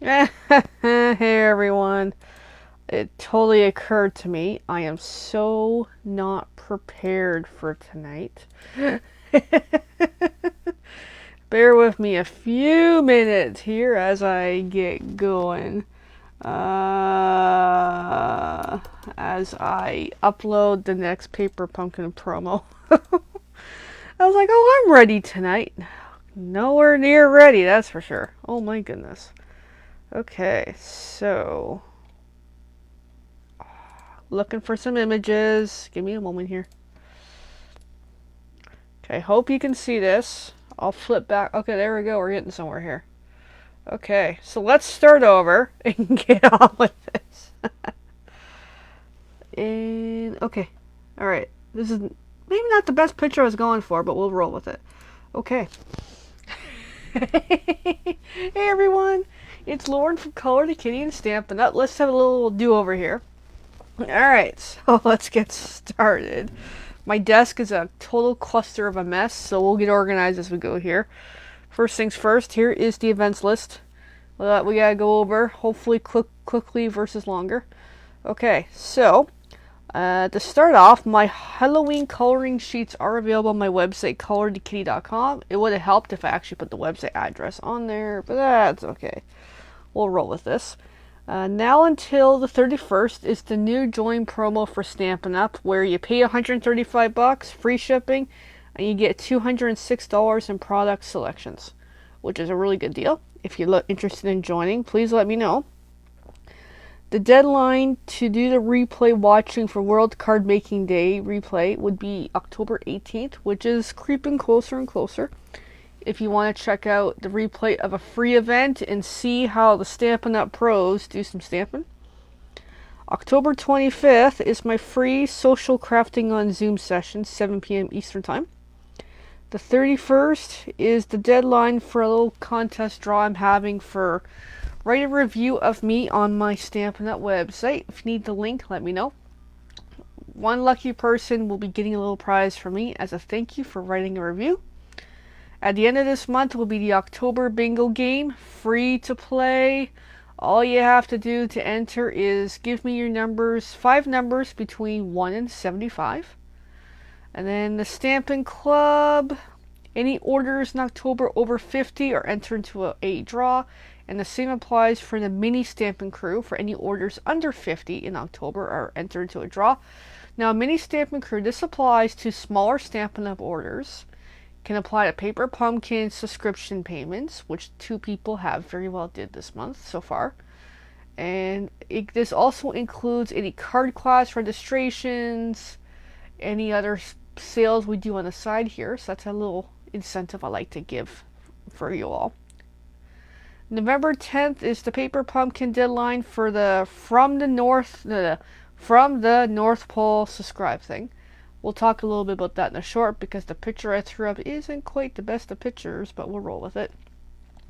Hey everyone. It totally occurred to me. I am so not prepared for tonight. Bear with me a few minutes here as I get going. As I upload the next Paper Pumpkin promo. I was like, oh, I'm ready tonight. Nowhere near ready, that's for sure. Oh my goodness. Okay, so looking for some images. Give me a moment here. Okay, hope you can see this. I'll flip back. Okay, there we go. We're getting somewhere here. Okay, so let's start over and get on with this. And okay, all right. This is maybe not the best picture I was going for, but we'll roll with it. Okay. Hey everyone, it's Lauren from Color to Kitty and Stampin' Up. Let's have a little do over here. All right, so let's get started. My desk is a total cluster of a mess, so we'll get organized as we go here. First things first, here is the events list that we gotta go over, hopefully quickly versus longer. Okay, so to start off, my Halloween coloring sheets are available on my website, colortokitty.com. It would have helped if I actually put the website address on there, but that's okay. We'll roll with this. Now until the 31st is the new join promo for Stampin' Up, where you pay $135, free shipping, and you get $206 in product selections, which is a really good deal. If you're interested in joining, please let me know. The deadline to do the replay watching for World Card Making Day replay would be October 18th, which is creeping closer and closer. If you want to check out the replay of a free event and see how the Stampin' Up! Pros do some stamping. October 25th is my free social crafting on Zoom session, 7 p.m. Eastern Time. The 31st is the deadline for a little contest draw I'm having for write a review of me on my Stampin' Up! Website. If you need the link, let me know. One lucky person will be getting a little prize from me as a thank you for writing a review. At the end of this month will be the October bingo game, free to play. All you have to do to enter is give me your numbers, 5 numbers between 1 and 75. And then the Stampin' Club, any orders in October over 50 are entered into a draw. And the same applies for the mini Stampin' Crew. For any orders under 50 in October are entered into a draw. Now, mini Stampin' Crew, this applies to smaller Stampin' Up! Orders. Can apply to Paper Pumpkin subscription payments, which 2 people have very well did this month so far. And this also includes any card class registrations, any other sales we do on the side here. So that's a little incentive I like to give for you all. November 10th is the Paper Pumpkin deadline for the From the North Pole subscribe thing. We'll talk a little bit about that in a short because the picture I threw up isn't quite the best of pictures, but we'll roll with it.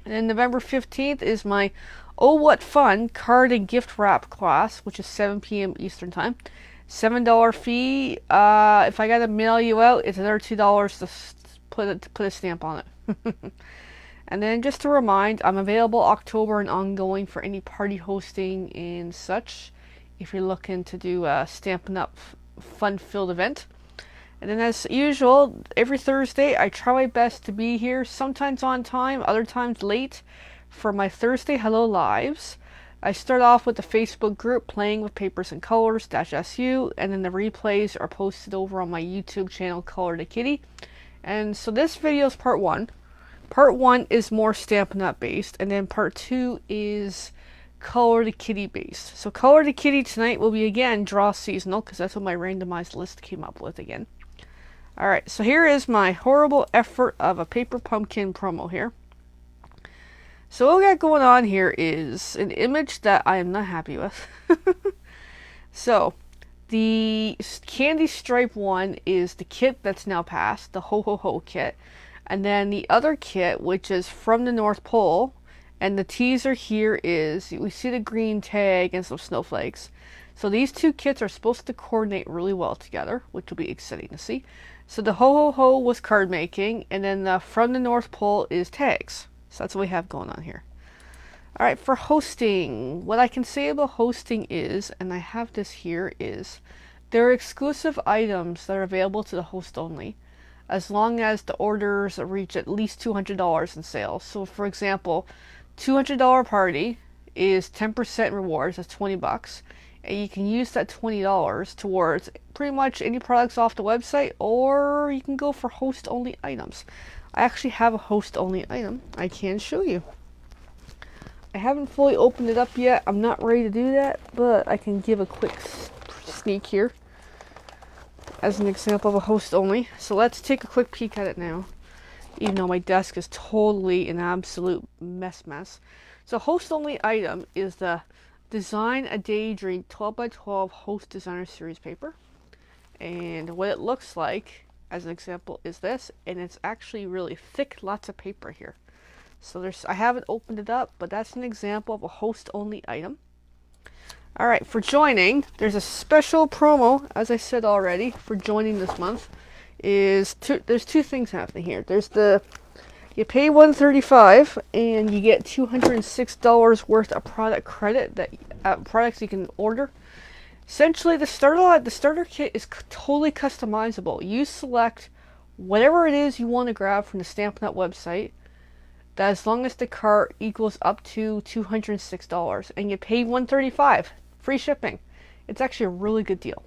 And then November 15th is my Oh What Fun card and gift wrap class, which is 7 p.m. Eastern Time. $7 fee. If I gotta mail you out, it's another $2 to put a stamp on it. And then just to remind, I'm available October and ongoing for any party hosting and such. If you're looking to do a Stampin' Up! Fun-filled event. And then as usual, every Thursday I try my best to be here, sometimes on time, other times late, for my Thursday Hello Lives. I start off with the Facebook group Playing with Papers and Colors -SU, and then the replays are posted over on my YouTube channel Color to Kitty. And so this video is part 1. Part 1 is more Stampin' Up! Based, and then part 2 is Color to Kitty based. So Color to Kitty tonight will be again draw seasonal, because that's what my randomized list came up with again. Alright, so here is my horrible effort of a Paper Pumpkin promo here. So what we got going on here is an image that I am not happy with. So, the candy stripe one is the kit that's now passed, the Ho Ho Ho kit. And then the other kit, which is From the North Pole, and the teaser here is, we see the green tag and some snowflakes. So these 2 kits are supposed to coordinate really well together, which will be exciting to see. So the Ho Ho Ho was card making, and then the From the North Pole is tags. So that's what we have going on here. All right, for hosting, what I can say about hosting is, and I have this here, is there are exclusive items that are available to the host only, as long as the orders reach at least $200 in sales. So, for example, $200 party is 10% rewards, that's 20 bucks, and you can use that $20 towards pretty much any products off the website, or you can go for host only items. I actually have a host only item I can show you. I haven't fully opened it up yet. I'm not ready to do that, but I can give a quick sneak here as an example of a host only. So let's take a quick peek at it now, even though my desk is totally an absolute mess. So host only item is the Design a Daydream 12 by 12 Host Designer Series paper. And what it looks like, as an example, is this. And it's actually really thick, lots of paper here. So I haven't opened it up, but that's an example of a host only item. All right, for joining, there's a special promo, as I said already, for joining this month. There's two things happening here. There's you pay $135 and you get $206 worth of product credit that products you can order. Essentially, the starter kit is totally customizable. You select whatever it is you want to grab from the Stampin' Up website, that as long as the cart equals up to $206 and you pay $135, free shipping. It's actually a really good deal.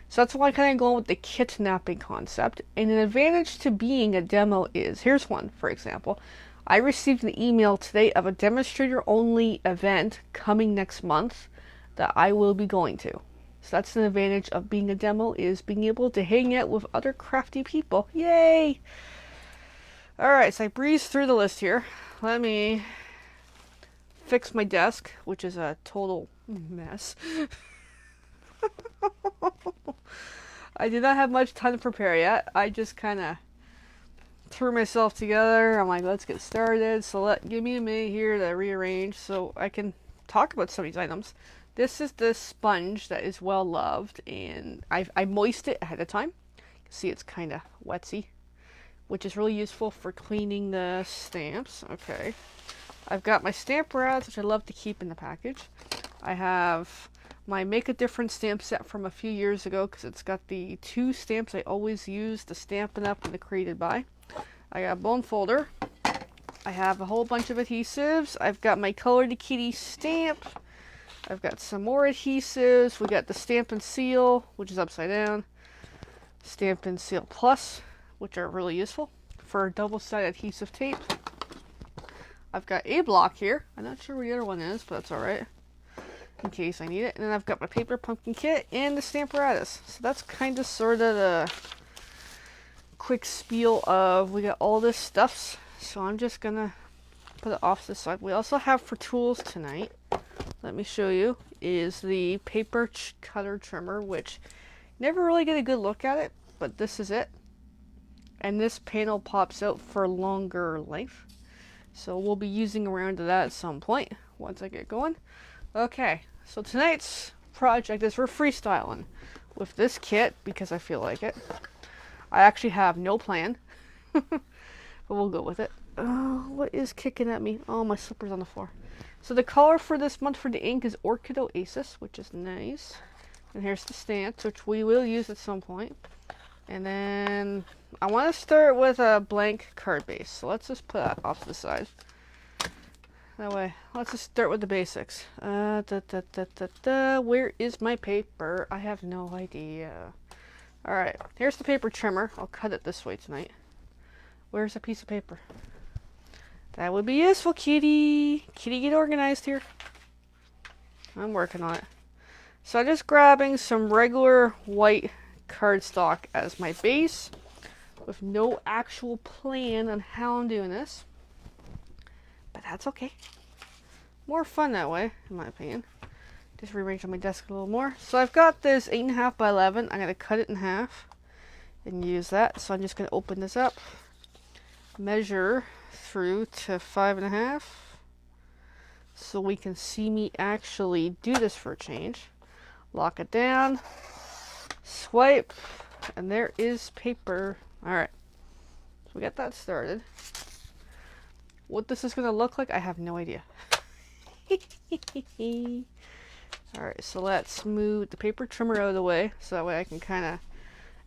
So that's why I'm kind of going with the kidnapping concept. And an advantage to being a demo is, here's one, for example. I received an email today of a demonstrator only event coming next month that I will be going to. So that's an advantage of being a demo, is being able to hang out with other crafty people. Yay! Alright, so I breezed through the list here. Let me fix my desk, which is a total mess. I did not have much time to prepare yet. I just kind of threw myself together. I'm like, let's get started. So give me a minute here to rearrange so I can talk about some of these items. This is the sponge that is well loved, and I moist it ahead of time. You can see it's kind of wetsy, which is really useful for cleaning the stamps. Okay. I've got my stamp rads, which I love to keep in the package. I have my Make a Difference stamp set from a few years ago, because it's got the two stamps I always use, the Stampin' Up and the Created By. I got a bone folder. I have a whole bunch of adhesives. I've got my Color to Kitty stamp. I've got some more adhesives. We got the Stampin' Seal, which is upside down. Stampin' Seal Plus, which are really useful for double-sided adhesive tape. I've got a block here. I'm not sure where the other one is, but that's alright, in case I need it. And then I've got my paper pumpkin kit and the Stamparatus. So that's kind of sort of the quick spiel of, we got all this stuff. So I'm just going to put it off to the side. We also have for tools tonight, let me show you, is the paper cutter trimmer, which never really get a good look at it, but this is it. And this panel pops out for longer length. So we'll be using around to that at some point once I get going. Okay, so tonight's project is for freestyling with this kit because I feel like it. I actually have no plan, but we'll go with it. Oh, what is kicking at me? Oh, my slipper's on the floor. So the color for this month for the ink is Orchid Oasis, which is nice. And here's the stamps, which we will use at some point. And then I want to start with a blank card base. So let's just put that off to the side. That way, let's just start with the basics. Where is my paper? I have no idea. Alright, here's the paper trimmer. I'll cut it this way tonight. Where's a piece of paper? That would be useful, kitty. Kitty, get organized here. I'm working on it. So I'm just grabbing some regular white cardstock as my base with no actual plan on how I'm doing this. But that's okay. More fun that way, in my opinion. Just rearrange on my desk a little more. So I've got this 8.5 by 11. I'm going to cut it in half and use that. So I'm just going to open this up, measure through to 5.5 so we can see me actually do this for a change. Lock it down, swipe, and there is paper. Alright, so we got that started. What this is going to look like, I have no idea. Alright, so let's move the paper trimmer out of the way so that way I can kind of...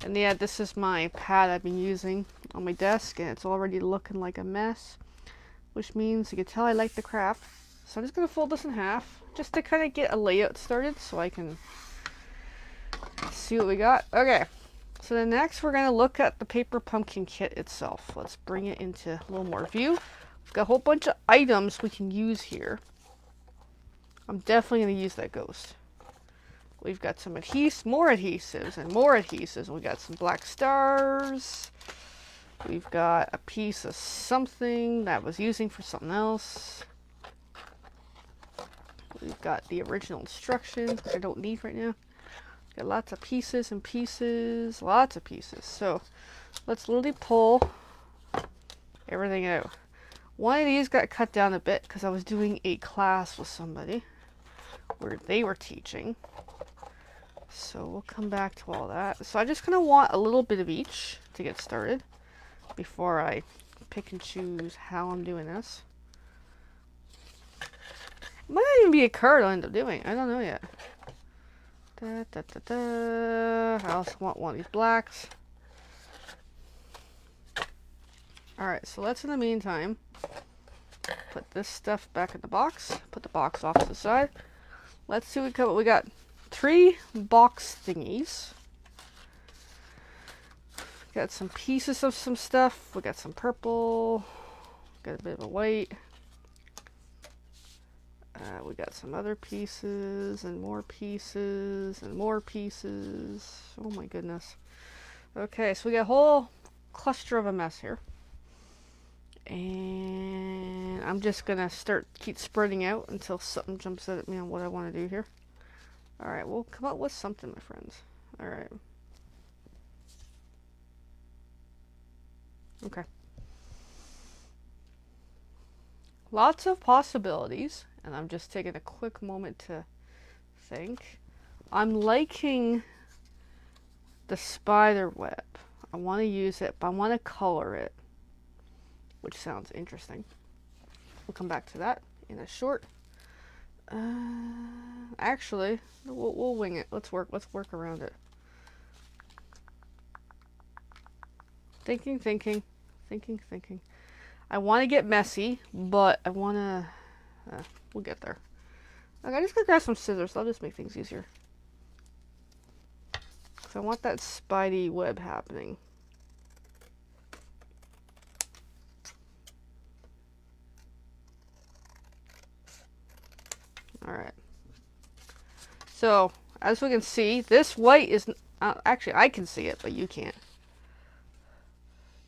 And yeah, this is my pad I've been using on my desk, and it's already looking like a mess, which means you can tell I like the craft. So I'm just going to fold this in half just to kind of get a layout started so I can see what we got. Okay, so then next we're going to look at the paper pumpkin kit itself. Let's bring it into a little more view. We've got a whole bunch of items we can use here. I'm definitely going to use that ghost. We've got some more adhesives and more adhesives. We got some black stars. We've got a piece of something that I was using for something else. We've got the original instructions, which I don't need right now. Got lots of pieces and pieces, lots of pieces. So let's literally pull everything out. One of these got cut down a bit because I was doing a class with somebody where they were teaching. So we'll come back to all that. So I just kind of want a little bit of each to get started before I pick and choose how I'm doing this. It might not even be a card I'll end up doing. I don't know yet. Da, da, da, da. I also want one of these blacks. Alright, so let's in the meantime put this stuff back in the box. Put the box off to the side. Let's see what we got. 3 box thingies. Got some pieces of some stuff. We got some purple. Got a bit of a white. We got some other pieces and more pieces and more pieces. Oh my goodness. Okay, so we got a whole cluster of a mess here. And I'm just gonna keep spreading out until something jumps out at me on what I want to do here. Alright, we'll come up with something, my friends. Alright. Okay. Lots of possibilities, and I'm just taking a quick moment to think. I'm liking the spider web. I want to use it, but I want to color it, which sounds interesting. We'll come back to that in a short. Actually, we'll wing it. Let's work around it. Thinking. I want to get messy, but I want to... we'll get there. Okay, I just gotta grab some scissors. That'll just make things easier. Because I want that spidey web happening. Alright. So, as we can see, this white is... actually, I can see it, but you can't.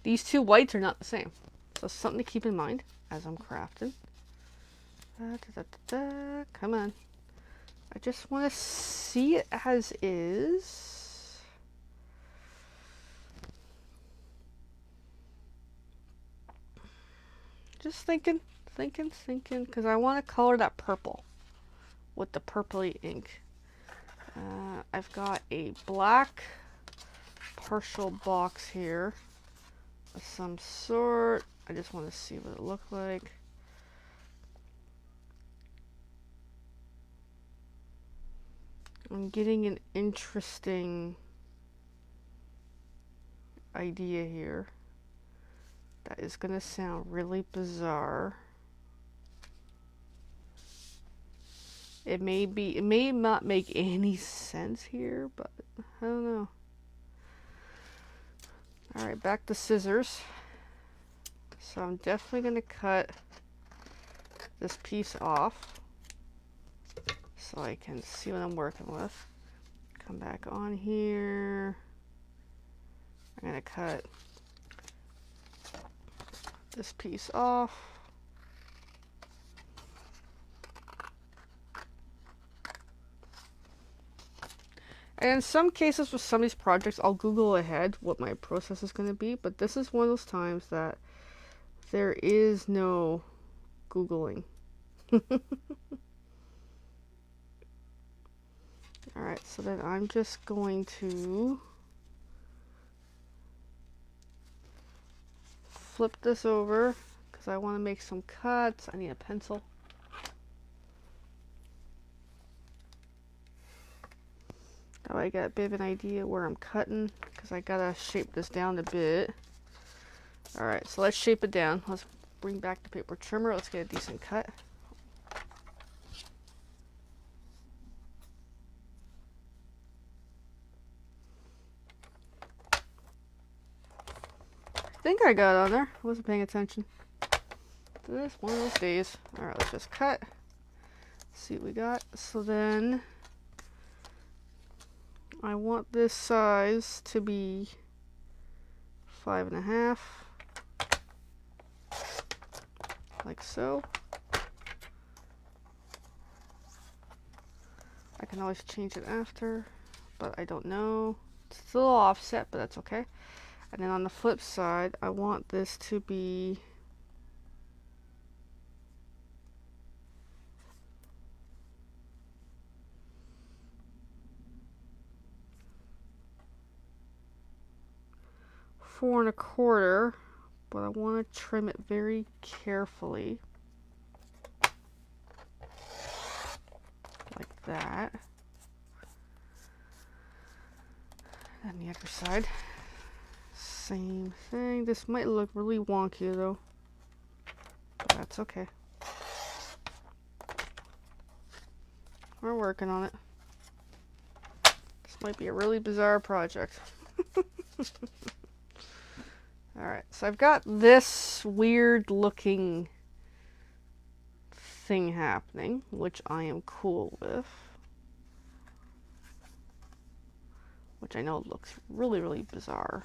These 2 whites are not the same. So something to keep in mind as I'm crafting. Come on. I just want to see it as is. Just thinking, because I want to color that purple with the purpley ink. I've got a black partial box here of some sort. I just want to see what it looks like. I'm getting an interesting idea here that is going to sound really bizarre. It may not make any sense here, but I don't know. Alright, back to scissors. So I'm definitely going to cut this piece off so I can see what I'm working with. Come back on here. I'm going to cut this piece off. And in some cases with some of these projects, I'll Google ahead what my process is going to be, but this is one of those times that there is no Googling. Alright, so then I'm just going to flip this over, because I want to make some cuts. I need a pencil. That way I got a bit of an idea where I'm cutting, because I gotta shape this down a bit. Alright, so let's shape it down. Let's bring back the paper trimmer. Let's get a decent cut. I think I got it on there. I wasn't paying attention. This one of those days. Alright, let's just cut. See what we got. So then I want this size to be 5.5, like so. I can always change it after, but I don't know. It's still offset, but that's okay. And then on the flip side, I want this to be 4.25, but I want to trim it very carefully. Like that. And the other side. Same thing. This might look really wonky though, but that's okay. We're working on it. This might be a really bizarre project. Alright, so I've got this weird looking thing happening, which I am cool with. Which I know looks really, really bizarre.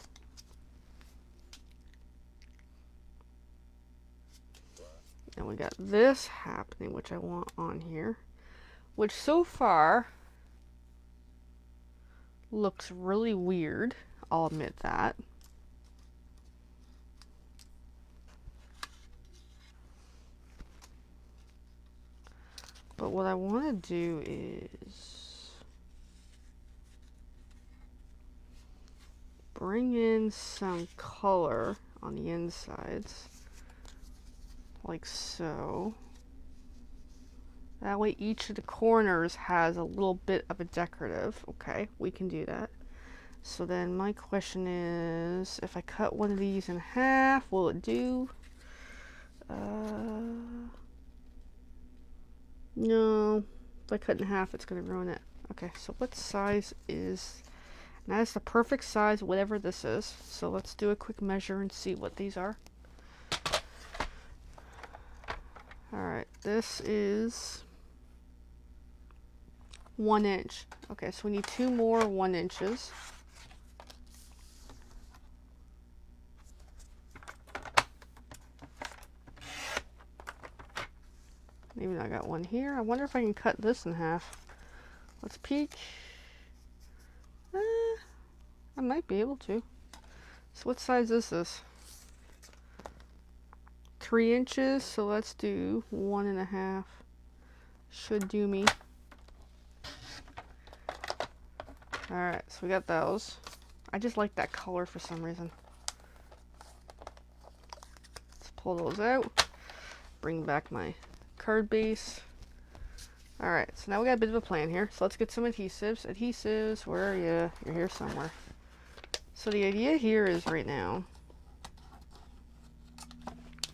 And we got this happening, which I want on here. Which so far looks really weird. I'll admit that. But what I want to do is bring in some color on the insides, like so. That way each of the corners has a little bit of a decorative. Okay, we can do that. So then my question is, if I cut one of these in half, will it do? No, if I cut in half, it's going to ruin it. Okay, so what size is... That is the perfect size, whatever this is. So let's do a quick measure and see what these are. Alright, this is 1 inch. Okay, so we need 2 more 1 inches. Even I got one here. I wonder if I can cut this in half. Let's peek. I might be able to. So what size is this? 3 inches, so let's do 1.5. Should do me. Alright, so we got those. I just like that color for some reason. Let's pull those out. Bring back my card base. Alright, so now we got a bit of a plan here. So let's get some adhesives. Adhesives, where are you? You're here somewhere. So the idea here is right now,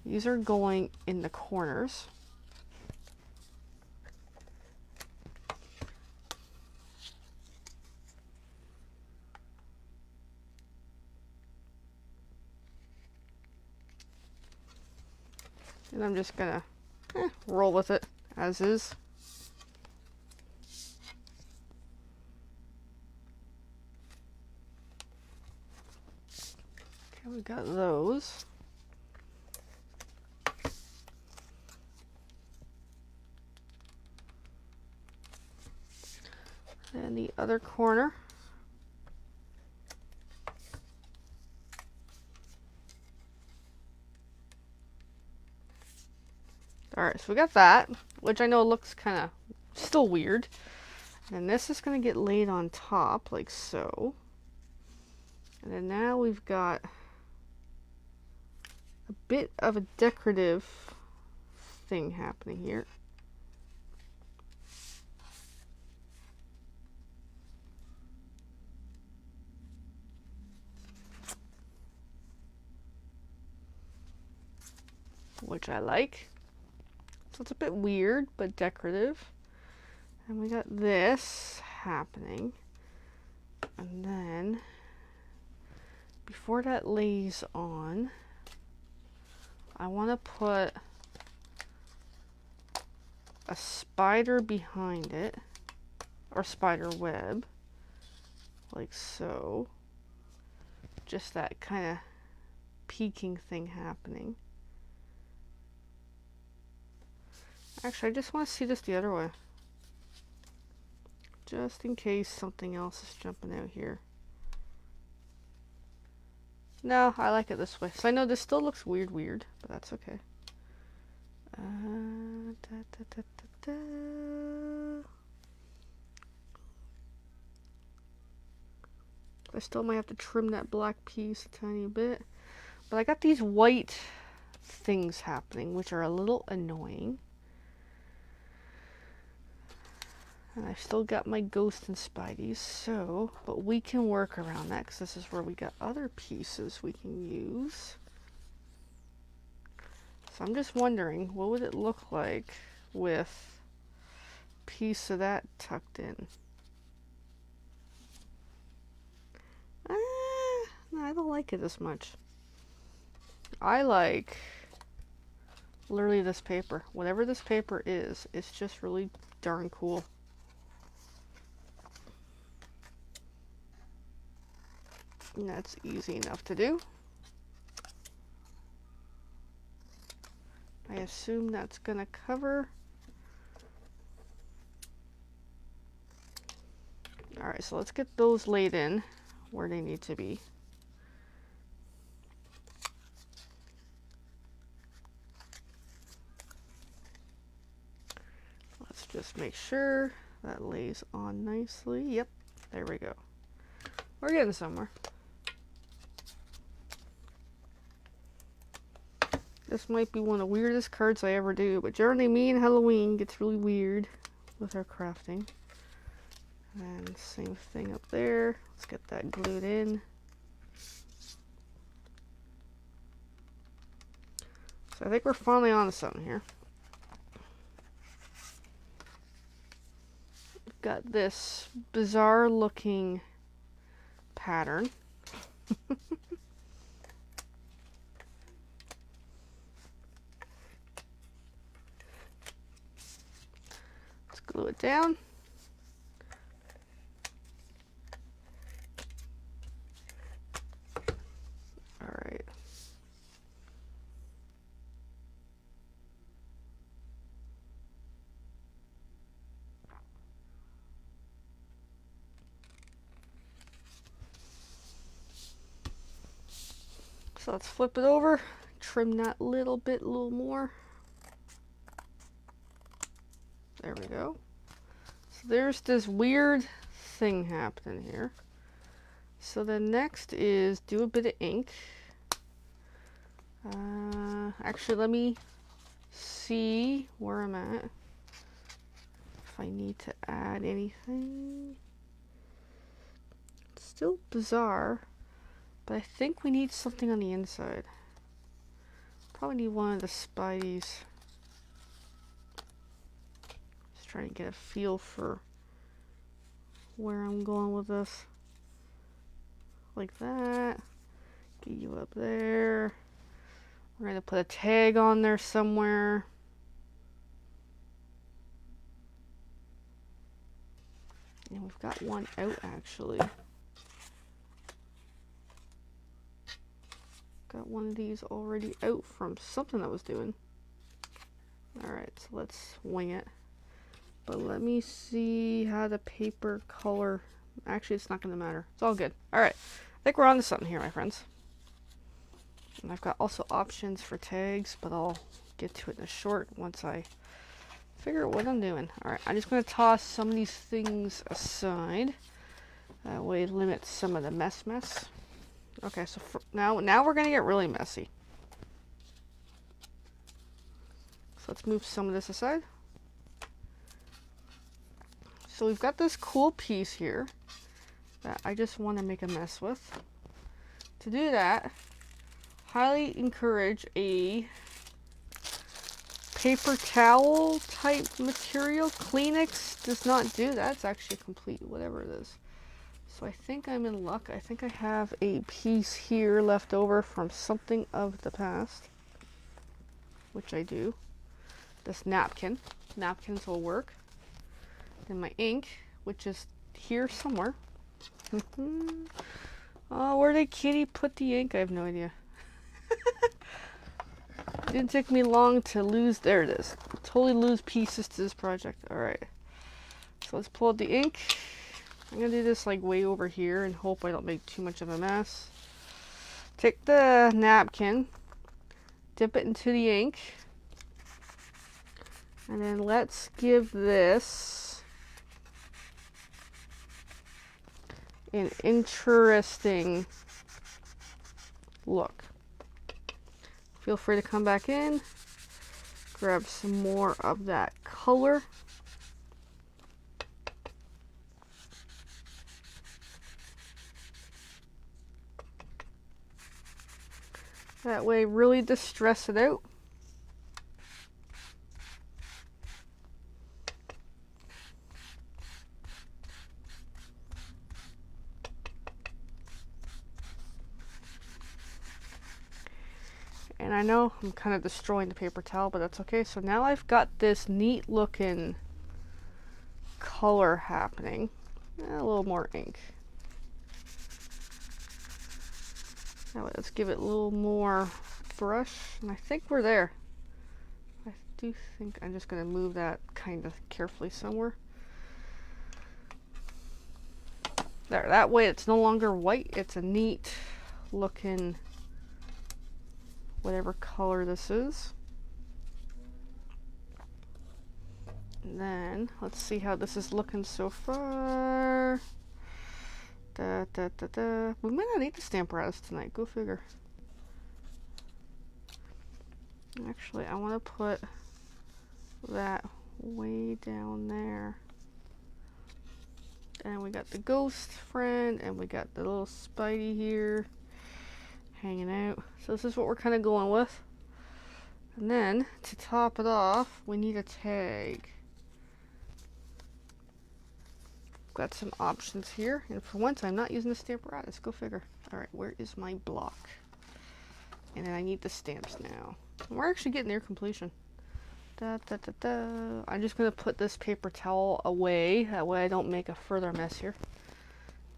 these are going in the corners. And I'm just gonna roll with it as is. Okay, we got those. And the other corner. Alright, so we got that, which I know looks kind of still weird. And this is going to get laid on top, like so. And then now we've got a bit of a decorative thing happening here. Which I like. So it's a bit weird, but decorative. And we got this happening. And then, before that lays on, I want to put a spider behind it, or spider web, like so. Just that kind of peeking thing happening. Actually, I just want to see this the other way. Just in case something else is jumping out here. No, I like it this way. So I know this still looks weird, but that's okay. I still might have to trim that black piece a tiny bit. But I got these white things happening, which are a little annoying. And I've still got my ghost and spideys, so, but we can work around that because this is where we got other pieces we can use. So I'm just wondering, what would it look like with a piece of that tucked in? No, I don't like it as much. I like literally this paper. Whatever this paper is, it's just really darn cool. And that's easy enough to do. I assume that's gonna cover. Alright, so let's get those laid in where they need to be. Let's just make sure that lays on nicely. Yep, there we go. We're getting somewhere. This might be one of the weirdest cards I ever do, but generally me and Halloween gets really weird with our crafting. And same thing up there. Let's get that glued in. So I think we're finally on to something here. We've got this bizarre looking pattern. Glue it down. All right. So let's flip it over, trim that little bit, a little more. There we go. So there's this weird thing happening here. So the next is do a bit of ink. Actually, let me see where I'm at. If I need to add anything. It's still bizarre, but I think we need something on the inside. Probably need one of the spideys. Trying to get a feel for where I'm going with this. Like that. Get you up there. We're going to put a tag on there somewhere. And we've got one out actually. Got one of these already out from something I was doing. Alright, so let's wing it. But let me see how the paper color. Actually, it's not going to matter. It's all good. Alright, I think we're on to something here, my friends. And I've got also options for tags, but I'll get to it in a short once I figure out what I'm doing. Alright, I'm just going to toss some of these things aside. That way it limits some of the mess. Okay, so now we're going to get really messy. let's move some of this aside. So we've got this cool piece here that I just want to make a mess with. To do that, highly encourage a paper towel type material. Kleenex does not do that. It's actually complete, whatever it is. So I think I'm in luck. I think I have a piece here left over from something of the past, which I do. This napkin. Napkins will work. Then my ink, which is here somewhere. Oh, where did Kitty put the ink? I have no idea. It didn't take me long to lose. There it is. Totally lose pieces to this project. Alright. So let's pull out the ink. I'm going to do this like way over here and hope I don't make too much of a mess. Take the napkin. Dip it into the ink. And then let's give this an interesting look. Feel free to come back in, grab some more of that color. That way, really distress it out. And I know I'm kind of destroying the paper towel, but that's okay. So now I've got this neat looking color happening. A little more ink. Now let's give it a little more brush. And I think we're there. I do think I'm just going to move that kind of carefully somewhere. There, that way it's no longer white. It's a neat looking whatever color this is. And then let's see how this is looking so far. We might not need the stamp apparatus tonight. Go figure. Actually, I want to put that way down there. And we got the ghost friend, and we got the little Spidey here hanging out. So this is what we're kind of going with. And then to top it off, we need a tag. Got some options here, and for once I'm not using the stamp apparatus. Go figure. Alright, where is my block? And then I need the stamps now. And we're actually getting near completion. I'm just going to put this paper towel away. That way I don't make a further mess here.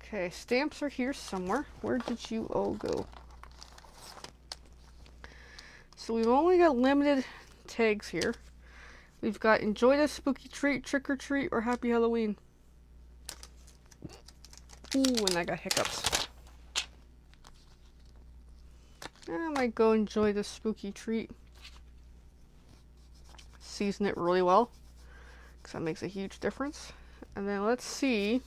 Okay, stamps are here somewhere. Where did you all go? So we've only got limited tags here. We've got enjoy the spooky treat, trick or treat, or happy Halloween. Ooh, and I got hiccups. I might go enjoy the spooky treat. Season it really well, because that makes a huge difference. And then let's see.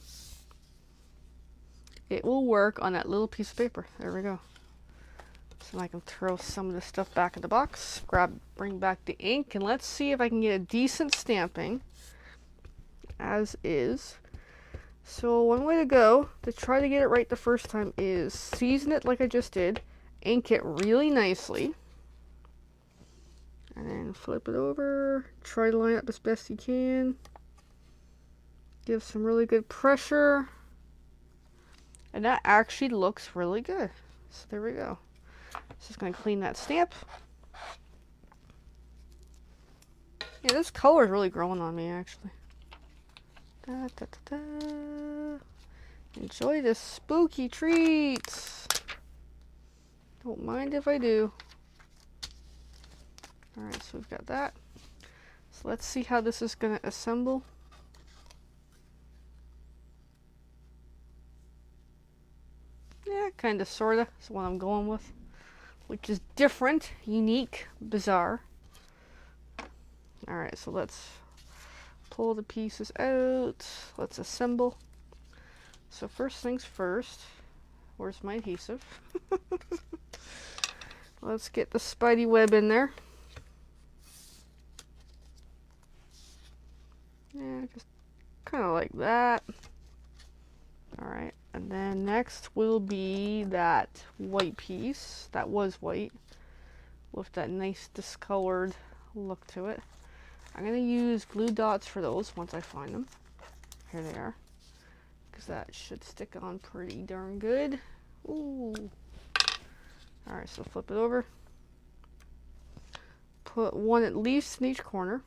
It will work on that little piece of paper. There we go. So I can throw some of this stuff back in the box, bring back the ink, and let's see if I can get a decent stamping as is. So one way to go to try to get it right the first time is season it like I just did, ink it really nicely, and then flip it over, try to line up as best you can, give some really good pressure, and that actually looks really good. So there we go. Just going to clean that stamp. Yeah, this color is really growing on me, actually. Enjoy the spooky treats. Don't mind if I do. Alright, so we've got that. So let's see how this is going to assemble. Yeah, kind of, sort of. That's what I'm going with. Which is different, unique, bizarre. Alright, so let's pull the pieces out. Let's assemble. So first things first, where's my adhesive? Let's get the spidey web in there. Yeah, just kind of like that. Alright, and then next will be that white piece that was white with that nice discolored look to it. I'm going to use glue dots for those once I find them. Here they are. Because that should stick on pretty darn good. Ooh. Alright, so flip it over. Put one at least in each corner.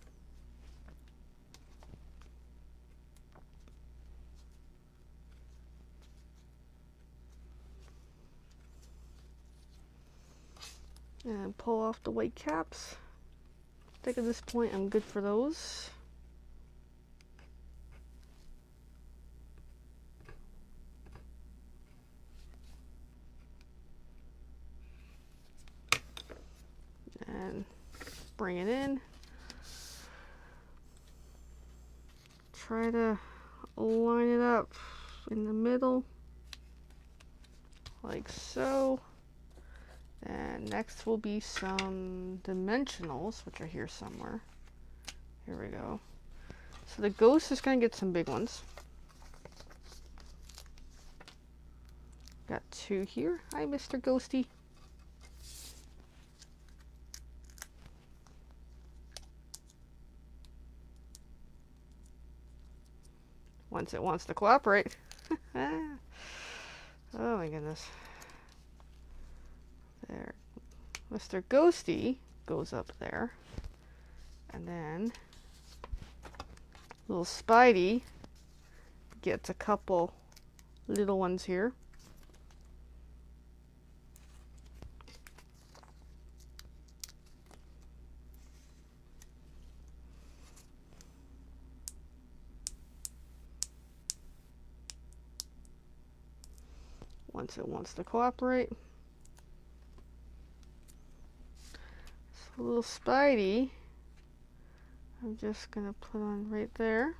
And pull off the white caps. I think at this point I'm good for those. And bring it in. Try to line it up in the middle, like so. And next will be some dimensionals, which are here somewhere. Here we go. So the ghost is going to get some big ones. Got two here. Hi, Mr. Ghosty. Once it wants to cooperate. Oh my goodness. There. Mr. Ghosty goes up there. And then little Spidey gets a couple little ones here. Once it wants to cooperate. So little Spidey, I'm just gonna put on right there,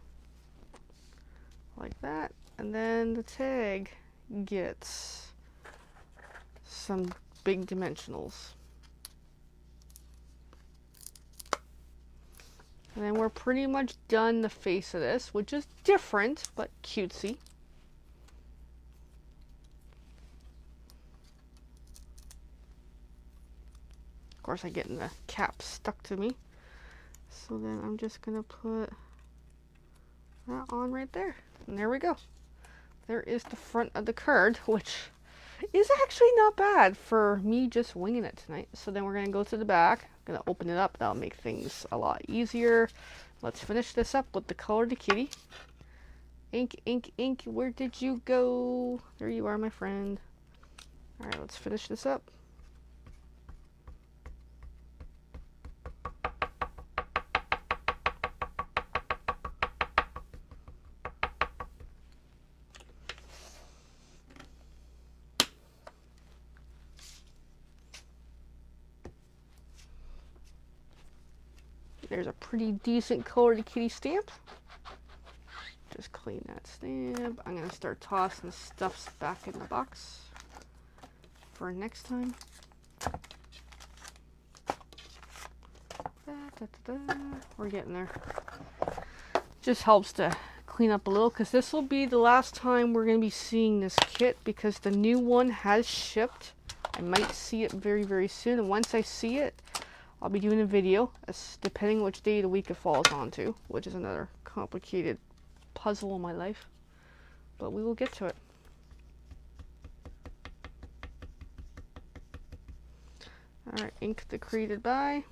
like that, and then the tag gets some big dimensionals. And then we're pretty much done the face of this, which is different, but cutesy. Of course, I'm getting the cap stuck to me. So then I'm just going to put that on right there. And there we go. There is the front of the card, which is actually not bad for me just winging it tonight. So then we're going to go to the back. I'm going to open it up. That'll make things a lot easier. Let's finish this up with the color to kitty. Ink, ink, ink. Where did you go? There you are, my friend. All right, let's finish this up. There's a pretty decent color to kitty stamp. Just clean that stamp. I'm going to start tossing stuffs back in the box for next time. We're getting there. Just helps to clean up a little because this will be the last time we're going to be seeing this kit because the new one has shipped. I might see it very, very soon. And once I see it, I'll be doing a video, depending which day of the week it falls onto, which is another complicated puzzle in my life. But we will get to it. Alright, ink decreted by.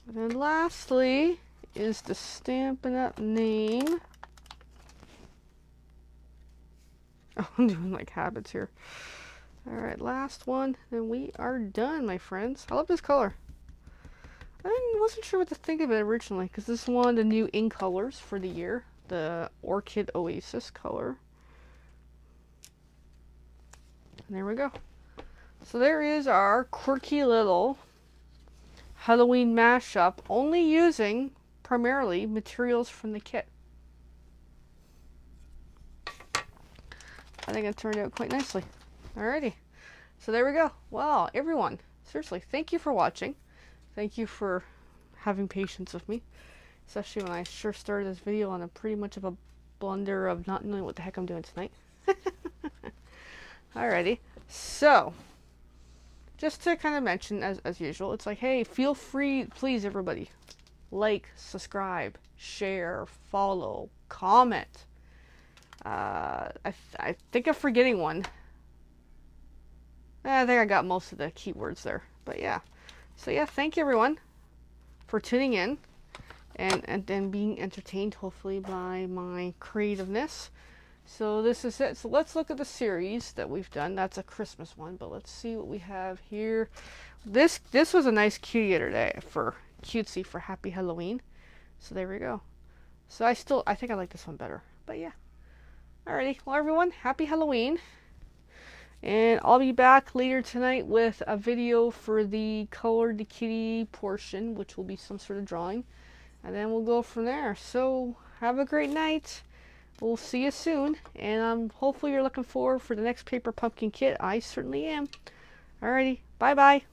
And then lastly is the Stampin' Up! Name. Oh, I'm doing like habits here. Alright, last one. Then we are done, my friends. I love this color. I wasn't sure what to think of it originally because this is one of the new ink colors for the year. The Orchid Oasis color. And there we go. So there is our quirky little Halloween mashup, only using primarily materials from the kit. I think it turned out quite nicely. Alrighty. So there we go. Wow, everyone. seriously, thank you for watching. Thank you for having patience with me. Especially when I sure started this video on a pretty much of a blunder of not knowing what the heck I'm doing tonight. Alrighty. So, just to kind of mention, as usual, it's like, hey, feel free, please, everybody, like, subscribe, share, follow, comment. I think I'm forgetting one. I think I got most of the keywords there. But yeah. So yeah, thank you everyone for tuning in and then being entertained, hopefully, by my creativeness. So this is it. So let's look at the series that we've done. That's a Christmas one, but let's see what we have here. This was a nice cutie today for cutesy for Happy Halloween. So there we go. So I think I like this one better. But yeah. Alrighty. Well, everyone, Happy Halloween. And I'll be back later tonight with a video for the Color the Kitty portion, which will be some sort of drawing. And then we'll go from there. So have a great night. We'll see you soon. And hopefully you're looking forward for the next paper pumpkin kit. I certainly am. Alrighty. Bye-bye.